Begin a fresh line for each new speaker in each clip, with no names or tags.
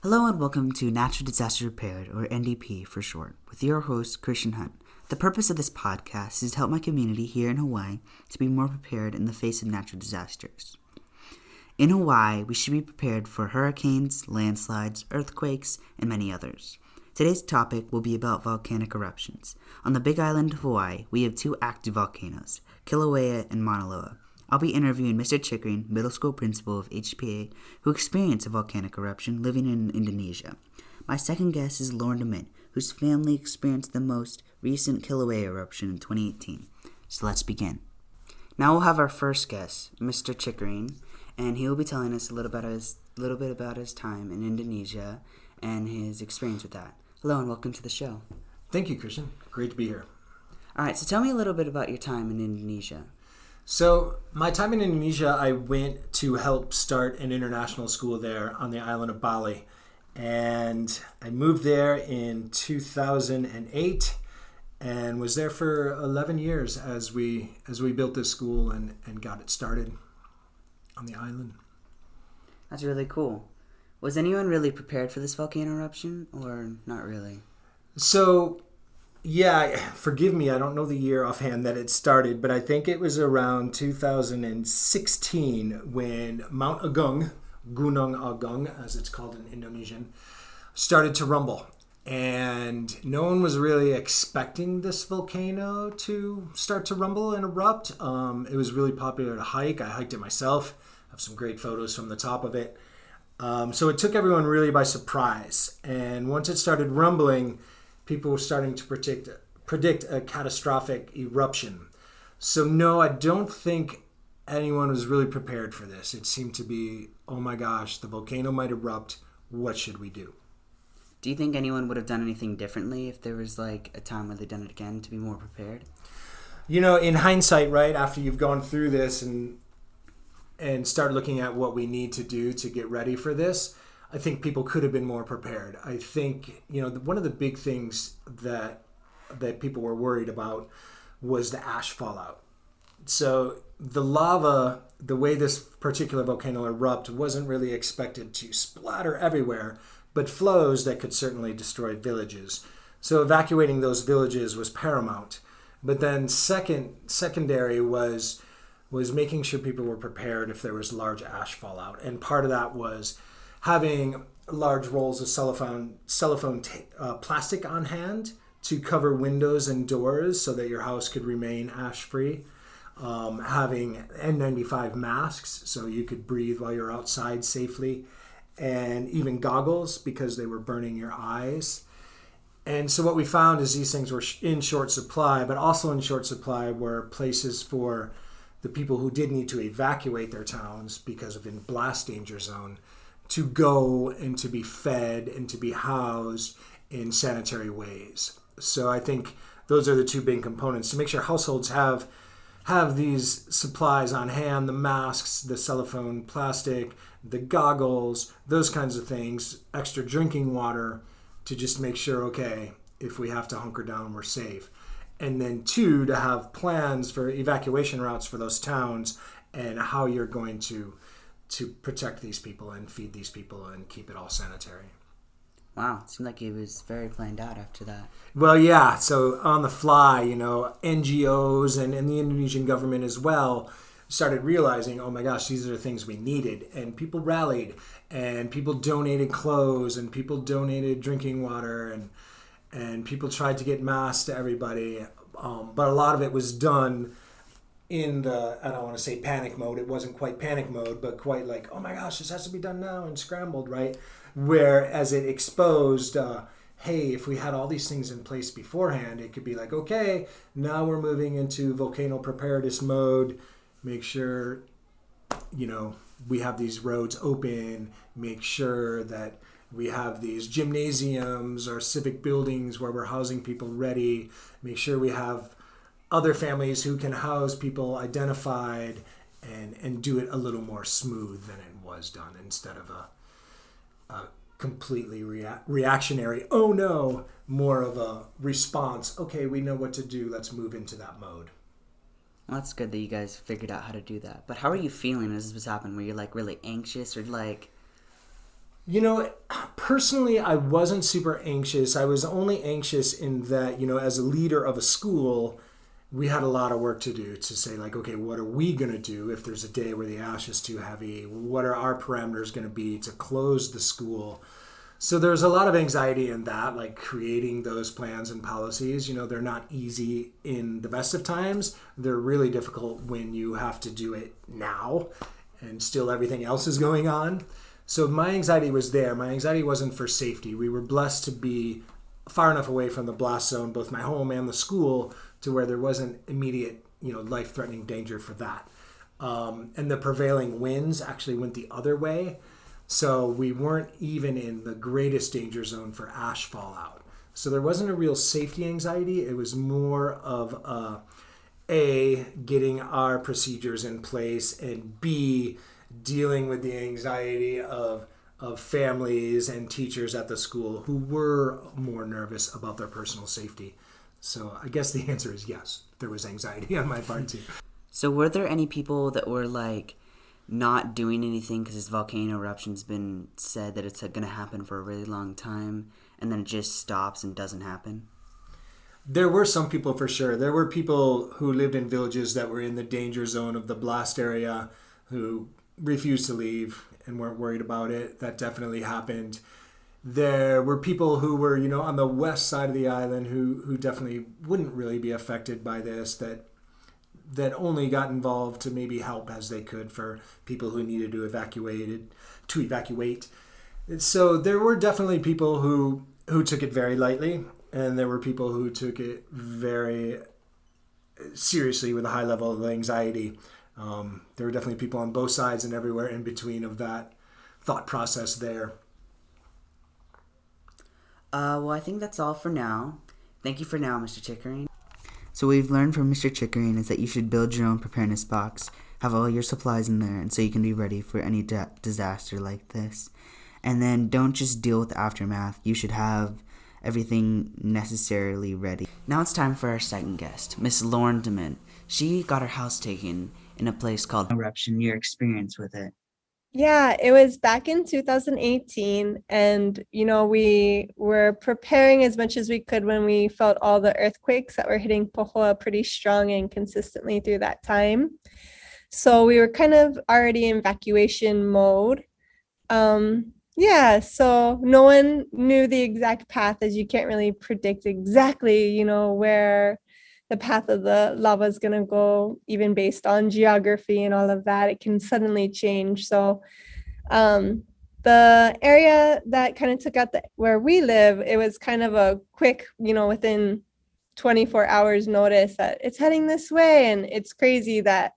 Hello and welcome to Natural Disaster Prepared, or NDP for short, with your host, Christian Hunt. The purpose of this podcast is to help my community here in Hawaii to be more prepared in the face of natural disasters. In Hawaii, we should be prepared for hurricanes, landslides, earthquakes, and many others. Today's topic will be about volcanic eruptions. On the Big Island of Hawaii, we have two active volcanoes, Kilauea and Mauna Loa. I'll be interviewing Mr. Chickering, middle school principal of HPA, who experienced a volcanic eruption living in Indonesia. My second guest is Lauren DeMint, whose family experienced the most recent Kilauea eruption in 2018. So let's begin. Now we'll have our first guest, Mr. Chickering, and he will be telling us a little bit about his time in Indonesia and his experience with that. Hello and welcome to the show.
Thank you, Christian. Great to be here.
All right, so tell me a little bit about your time in Indonesia.
So, my time in Indonesia, I went to help start an international school there on the island of Bali. And I moved there in 2008 and was there for 11 years as we built this school and got it started on the island.
That's really cool. Was anyone really prepared for this volcano eruption or not really?
So, yeah, forgive me, I don't know the year offhand that it started, but I think it was around 2016 when Mount Agung, Gunung Agung, as it's called in Indonesian, started to rumble. And no one was really expecting this volcano to start to rumble and erupt. It was really popular to hike. I hiked it myself. I have some great photos from the top of it. So it took everyone really by surprise. And once it started rumbling, people were starting to predict a catastrophic eruption. So no, I don't think anyone was really prepared for this. It seemed to be, oh my gosh, the volcano might erupt. What should we do?
Do you think anyone would have done anything differently if there was like a time where they'd done it again to be more prepared?
You know, in hindsight, right, after you've gone through this and start looking at what we need to do to get ready for this, I think people could have been more prepared. I think, you know, one of the big things that people were worried about was the ash fallout. So the lava, the way this particular volcano erupted, wasn't really expected to splatter everywhere, but flows that could certainly destroy villages. So evacuating those villages was paramount. But then secondary was making sure people were prepared if there was large ash fallout. And part of that was having large rolls of cellophane plastic on hand to cover windows and doors so that your house could remain ash-free. Having N95 masks so you could breathe while you're outside safely. And even goggles because they were burning your eyes. And so what we found is these things were in short supply, but also in short supply were places for the people who did need to evacuate their towns because of in blast danger zone to go and to be fed and to be housed in sanitary ways. So I think those are the two big components to make sure households have these supplies on hand, the masks, the cellophane plastic, the goggles, those kinds of things, extra drinking water to just make sure, okay, if we have to hunker down, we're safe. And then two, to have plans for evacuation routes for those towns and how you're going to protect these people and feed these people and keep it all sanitary.
Wow, it seemed like it was very planned out after that.
Well, yeah, so on the fly, you know, NGOs and the Indonesian government as well started realizing, oh my gosh, these are the things we needed. And people rallied and people donated clothes and people donated drinking water and people tried to get masks to everybody. But a lot of it was done in the, I don't want to say panic mode. It wasn't quite panic mode, but quite like, oh my gosh, this has to be done now and scrambled, right? Whereas it exposed, hey, if we had all these things in place beforehand, it could be like, okay, now we're moving into volcano preparedness mode. Make sure, you know, we have these roads open. Make sure that we have these gymnasiums or civic buildings where we're housing people ready. Make sure we have other families who can house people identified and do it a little more smooth than it was done instead of a completely reactionary, oh no, more of a response, okay, we know what to do, let's move into that mode.
Well, that's good that you guys figured out how to do that. But how are you feeling as this was happening? Were you like really anxious or like
Personally, I wasn't super anxious. I was only anxious in that, as a leader of a school, we had a lot of work to do to say, like, okay, what are we going to do if there's a day where the ash is too heavy? What are our parameters going to be to close the school? So there's a lot of anxiety in that, like creating those plans and policies. They're not easy in the best of times. They're really difficult when you have to do it now and still everything else is going on. So my anxiety was there. My anxiety wasn't for safety. We were blessed to be far enough away from the blast zone, both my home and the school, to where there wasn't immediate, life-threatening danger for that. And the prevailing winds actually went the other way. So we weren't even in the greatest danger zone for ash fallout. So there wasn't a real safety anxiety. It was more of getting our procedures in place, and B, dealing with the anxiety of families and teachers at the school who were more nervous about their personal safety. So I guess the answer is yes, there was anxiety on my part too.
So were there any people that were like not doing anything because this volcano eruption's been said that it's going to happen for a really long time, and then it just stops and doesn't happen?
There were some people for sure. There were people who lived in villages that were in the danger zone of the blast area who refused to leave and weren't worried about it. That definitely happened. There were people who were, on the west side of the island who definitely wouldn't really be affected by this, that only got involved to maybe help as they could for people who needed to evacuate. So there were definitely people who took it very lightly, and there were people who took it very seriously with a high level of anxiety. There were definitely people on both sides and everywhere in between of that thought process there.
Well, I think that's all for now. Thank you for now, Mr. Chickering. So what we've learned from Mr. Chickering is that you should build your own preparedness box, have all your supplies in there, and so you can be ready for any disaster like this. And then don't just deal with the aftermath. You should have everything necessarily ready. Now it's time for our second guest, Miss Lauren DeMint. She got her house taken in a place called Eruption. Your experience with it?
Yeah, it was back in 2018, and we were preparing as much as we could when we felt all the earthquakes that were hitting Pohoa pretty strong and consistently through that time. So we were kind of already in evacuation mode. Yeah, so no one knew the exact path, as you can't really predict exactly, where the path of the lava is going to go, even based on geography and all of that. It can suddenly change. So the area that kind of took out where we live, it was kind of a quick, within 24 hours notice that it's heading this way. And it's crazy that,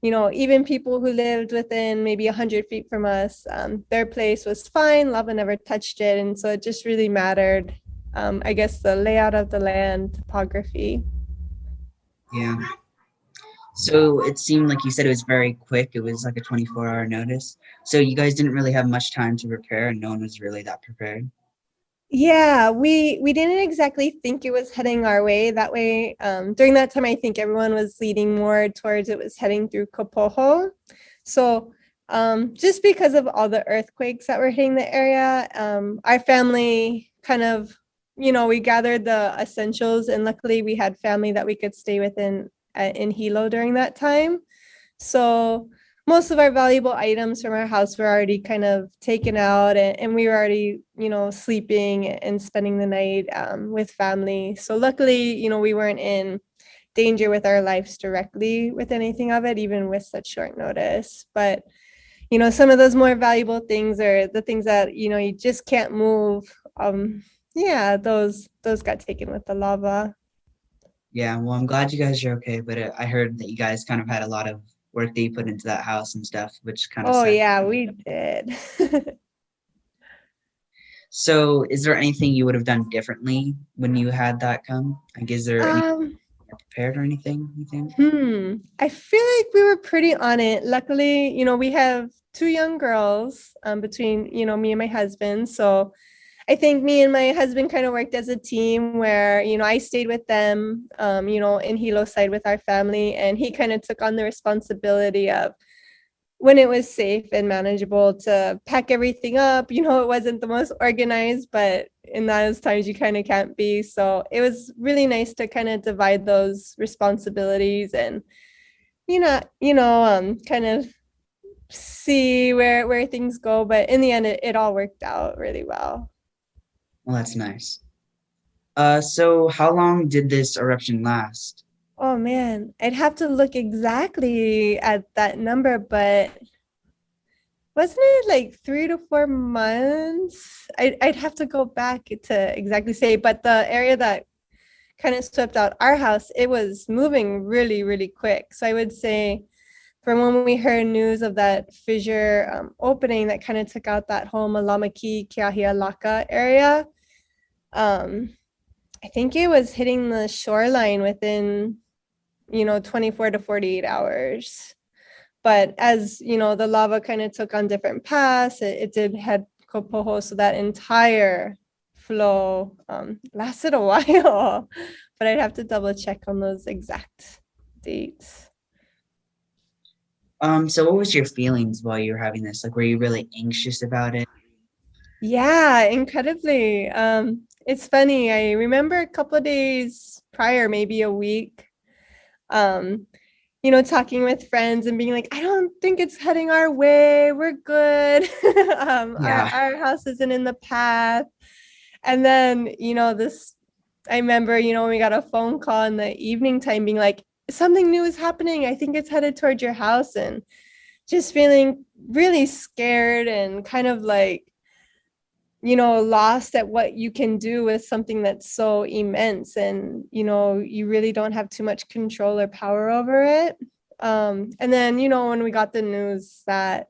even people who lived within maybe 100 feet from us, their place was fine. Lava never touched it. And so it just really mattered, I guess, the layout of the land, topography.
Yeah. So it seemed like you said it was very quick. It was like a 24-hour notice. So you guys didn't really have much time to prepare, and no one was really that prepared.
Yeah, we didn't exactly think it was heading our way that way. During that time, I think everyone was leading more towards it was heading through Kapoho. So just because of all the earthquakes that were hitting the area, our family kind of, we gathered the essentials, and luckily we had family that we could stay with in Hilo during that time. So most of our valuable items from our house were already kind of taken out, and we were already, sleeping and spending the night with family. So luckily, we weren't in danger with our lives directly with anything of it, even with such short notice. But, some of those more valuable things are the things that, you just can't move. Yeah, those got taken with the lava.
Yeah, well, I'm glad you guys are okay, but I heard that you guys kind of had a lot of work that you put into that house and stuff, which kind of
Oh,
sucked.
yeah, we did.
So is there anything you would have done differently when you had that come? Like, is there anything prepared or anything, you think?
I feel like we were pretty on it. Luckily, we have two young girls between, me and my husband. So I think me and my husband kind of worked as a team where, I stayed with them, in Hilo side with our family, and he kind of took on the responsibility of when it was safe and manageable to pack everything up. It wasn't the most organized, but in those times you kind of can't be. So it was really nice to kind of divide those responsibilities and, kind of see where things go. But in the end, it all worked out really well.
Well, that's nice. So how long did this eruption last?
Oh man, I'd have to look exactly at that number, but wasn't it like 3 to 4 months? I'd have to go back to exactly say, but the area that kind of swept out our house, it was moving really, really quick. So I would say from when we heard news of that fissure opening that kind of took out that whole Malamaki, Keahialaka area, I think it was hitting the shoreline within 24 to 48 hours. But as the lava kind of took on different paths, it did head Kopoho, so that entire flow lasted a while. But I'd have to double check on those exact dates.
So what was your feelings while you were having this? Like, were you really anxious about it?
Yeah, incredibly. It's funny. I remember a couple of days prior, maybe a week, talking with friends and being like, I don't think it's heading our way. We're good.
Yeah.
Our house isn't in the path. And then, I remember, when we got a phone call in the evening time being like, something new is happening. I think it's headed towards your house, and just feeling really scared and kind of like, lost at what you can do with something that's so immense, and you really don't have too much control or power over it. And then when we got the news that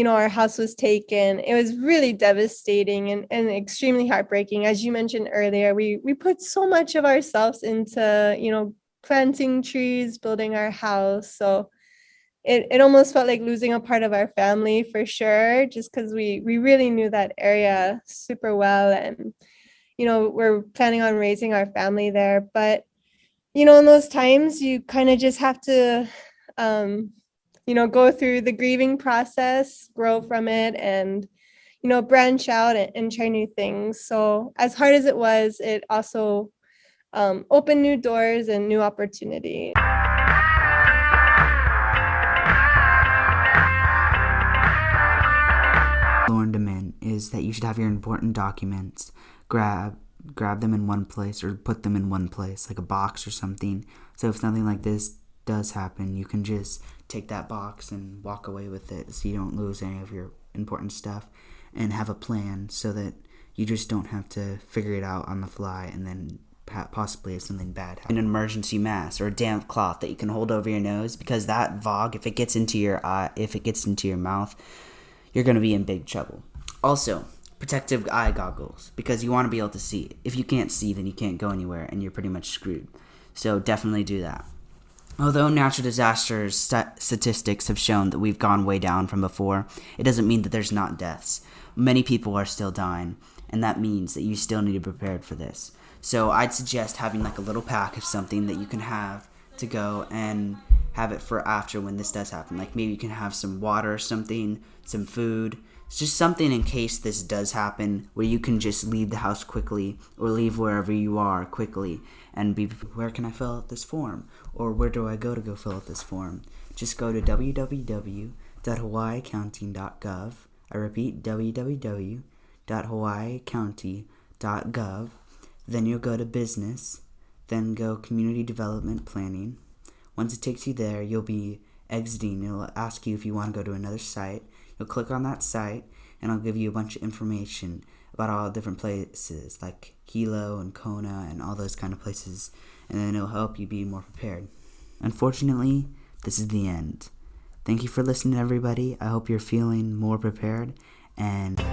our house was taken, it was really devastating and extremely heartbreaking. As you mentioned earlier, we put so much of ourselves into planting trees, building our house. So it almost felt like losing a part of our family for sure, just because we really knew that area super well, and we're planning on raising our family there. But in those times you kind of just have to go through the grieving process, grow from it, and branch out and try new things. So as hard as it was, it also opened new doors and new opportunities.
Learned them in is that you should have your important documents, grab them in one place or put them in one place, like a box or something. So if something like this does happen, you can just take that box and walk away with it, so you don't lose any of your important stuff, and have a plan so that you just don't have to figure it out on the fly and then possibly have something bad happen. An emergency mask or a damp cloth that you can hold over your nose, because that fog, if it gets into your eye, if it gets into your mouth, you're going to be in big trouble. Also, protective eye goggles, because you want to be able to see. If you can't see, then you can't go anywhere and you're pretty much screwed. So definitely do that. Although natural disasters statistics have shown that we've gone way down from before, it doesn't mean that there's not deaths. Many people are still dying, and that means that you still need to be prepared for this. So I'd suggest having like a little pack of something that you can have to go and have it for after when this does happen. Like maybe you can have some water or something, some food. It's just something in case this does happen, where you can just leave the house quickly or leave wherever you are quickly and be, where can I fill out this form? Or where do I go to fill out this form? Just go to www.hawaiicounty.gov. I repeat, www.hawaiicounty.gov. Then you'll go to business, then go community development planning. Once it takes you there, you'll be exiting. It'll ask you if you want to go to another site. You'll click on that site, and I'll give you a bunch of information about all the different places, like Hilo and Kona and all those kind of places, and then it'll help you be more prepared. Unfortunately, this is the end. Thank you for listening, everybody. I hope you're feeling more prepared, and